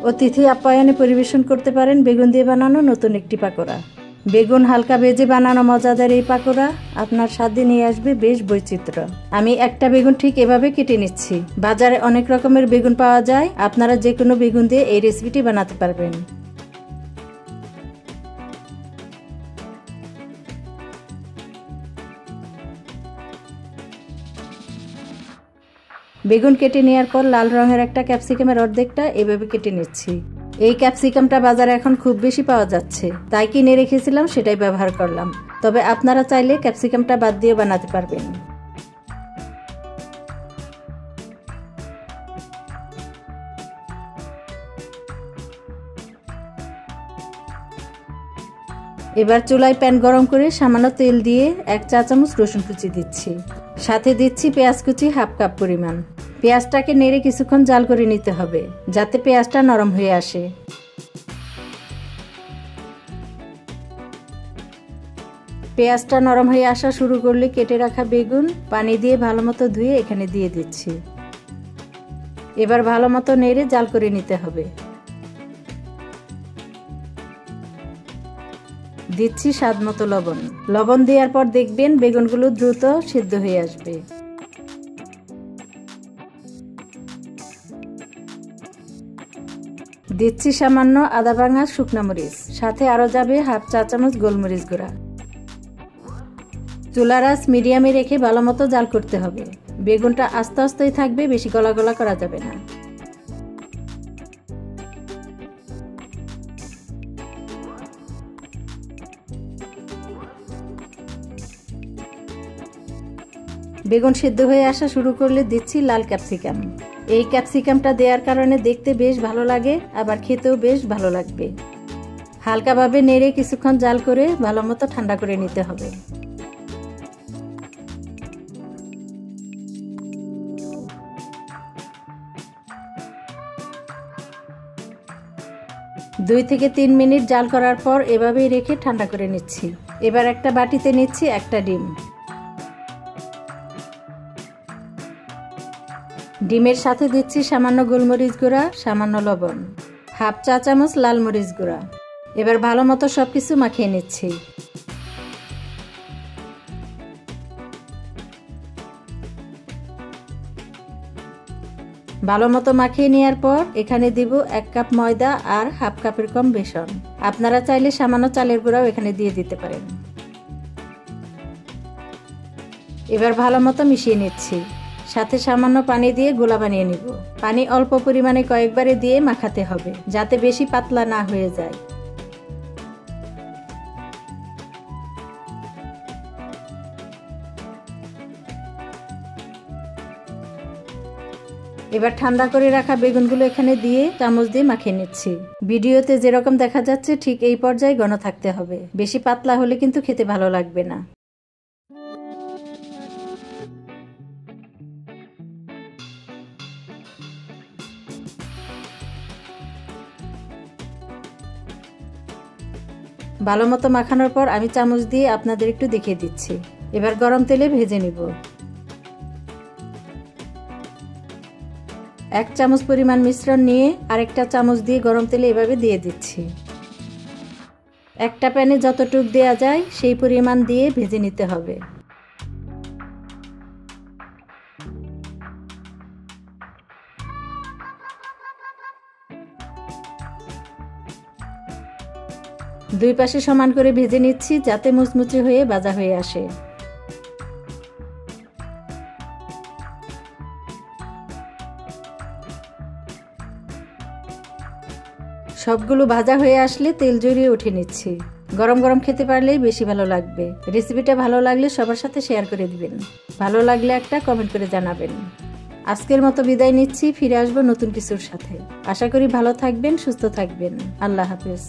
অতিথি আপ্যায়নে পরিবেশন করতে পারেন বেগুন দিয়ে বানানো নতুন একটি পাকোড়া। বেগুন হালকা ভেজে বানানো মজাদার এই পাকোড়া আপনার স্বাদে নিয়ে আসবে বেশ বৈচিত্র্য। আমি একটা বেগুন ঠিক এভাবে কেটে নিচ্ছি। বাজারে অনেক রকমের বেগুন পাওয়া যায়, আপনারা যে কোনো বেগুন দিয়ে এই রেসিপিটি বানাতে পারবেন। বেগুন কেটে নেওয়ার পর লাল রঙের একটা ক্যাপসিকামের অর্ধেকটা এভাবে কেটে নিচ্ছি। এই ক্যাপসিকামটা বাজারে এখন খুব বেশি পাওয়া যাচ্ছে, তাই কিনে রেখেছিলাম, সেটাই ব্যবহার করলাম। তবে আপনারা চাইলে ক্যাপসিকামটা বাদ দিয়ে বানাতে পারবেন। এবার চুলায় প্যান গরম করে সামান্য তেল দিয়ে 1 চা চামচ রসুন কুচি দিচ্ছি। সাথে দিচ্ছি পেঁয়াজ কুচি 1/2 কাপ পরিমাণ। পেঁয়াজটাকে নেড়ে কিছুক্ষণ জাল করে নিতে হবে, যাতে পেঁয়াজটা নরম হয়ে আসে। পেঁয়াজটা নরম হয়ে আসা শুরু করলে কেটে রাখা বেগুন পানি দিয়ে ভালোমতো ধুয়ে এখানে দিয়ে দিচ্ছি। এবার ভালোমতো নেড়ে জাল করে নিতে হবে। দিচ্ছি স্বাদ মতো লবণ। লবণ দেওয়ার পর দেখবেন বেগুনগুলো দ্রুত সিদ্ধ হয়ে আসবে। দিচ্ছি সামান্য আদা ভাঙা শুকনো মরিচ, সাথে আরো যাবে 1/2 চা চামচ গোলমরিচ গুঁড়া। চুলার আঁচ মিডিয়ামে রেখে ভালোমতো জাল করতে হবে। বেগুনটা আস্তে আস্তেই থাকবে, বেশি গলা গলা করা যাবে না। বেগুন সিদ্ধ হয়ে আসা শুরু করলে দিচ্ছি লাল ক্যাপসিকাম। এই ক্যাপসিকামটা দেওয়ার কারণে দেখতে বেশ ভালো লাগে, আবার খেতেও বেশ ভালো লাগবে। হালকাভাবে নেড়ে কিছুক্ষণ জাল করে ভালোমতো ঠান্ডা করে নিতে হবে। দুই থেকে 3 মিনিট জাল করার পর এভাবেই রেখে ঠান্ডা করে নিচ্ছি। এবার একটা বাটিতে নিচ্ছি একটা ডিম। ডিমের সাথে দিচ্ছি সামান্য গোলমরিচ গুঁড়া, সামান্য লবণ, 1/2 চা চামচ লাল মরিচ গুঁড়া। এবার ভালোমতো সবকিছু মাখিয়ে নিচ্ছি। ভালোমতো মাখিয়ে নেওয়ার পর এখানে দিব 1 কাপ ময়দা আর 1/2 কাপের কম বেসন। আপনারা চাইলে সামান্য চালের গুঁড়াও এখানে দিয়ে দিতে পারেন। এবার ভালোমতো মিশিয়ে নিচ্ছি। সাথে সামান্য পানি দিয়ে গোলা বানিয়ে নিব। পানি অল্প পরিমাণে কয়েকবারে দিয়ে মাখাতে হবে, যাতে বেশি পাতলা না হয়ে যায়। এবার ঠান্ডা করে রাখা বেগুনগুলো এখানে দিয়ে চামচ দিয়ে মাখিয়ে নিচ্ছি। ভিডিওতে যেরকম দেখা যাচ্ছে ঠিক এই পর্যায়ে ঘন থাকতে হবে, বেশি পাতলা হলে কিন্তু খেতে ভালো লাগবে না। ভালোমতো মাখানোর পর আমি চামচ দিয়ে আপনাদের একটু দেখিয়ে দিচ্ছি। এবার গরম তেলে ভেজে নিব। 1 চামচ পরিমাণ মিশ্রণ নিয়ে আরেকটা চামচ দিয়ে গরম তেলে এভাবে দিয়ে দিচ্ছি। একটা প্যানে যতটুক দেয়া যায় সেই পরিমাণ দিয়ে ভেজে নিতে হবে। দুই পাশে সমান করে ভেজে নিচ্ছি, যাতে মুচমুচে হয়ে ভাজা হয়ে আসে। সবগুলো ভাজা হয়ে আসলে তেল জড়িয়ে উঠে নিচ্ছি। গরম গরম খেতে পারলেই বেশি ভালো লাগবে। রেসিপিটা ভালো লাগলে সবার সাথে শেয়ার করে দিবেন। ভালো লাগলে একটা কমেন্ট করে জানাবেন। আজকের মতো বিদায় নিচ্ছি, ফিরে আসবো নতুন কিছুর সাথে। আশা করি ভালো থাকবেন, সুস্থ থাকবেন। আল্লাহ হাফেজ।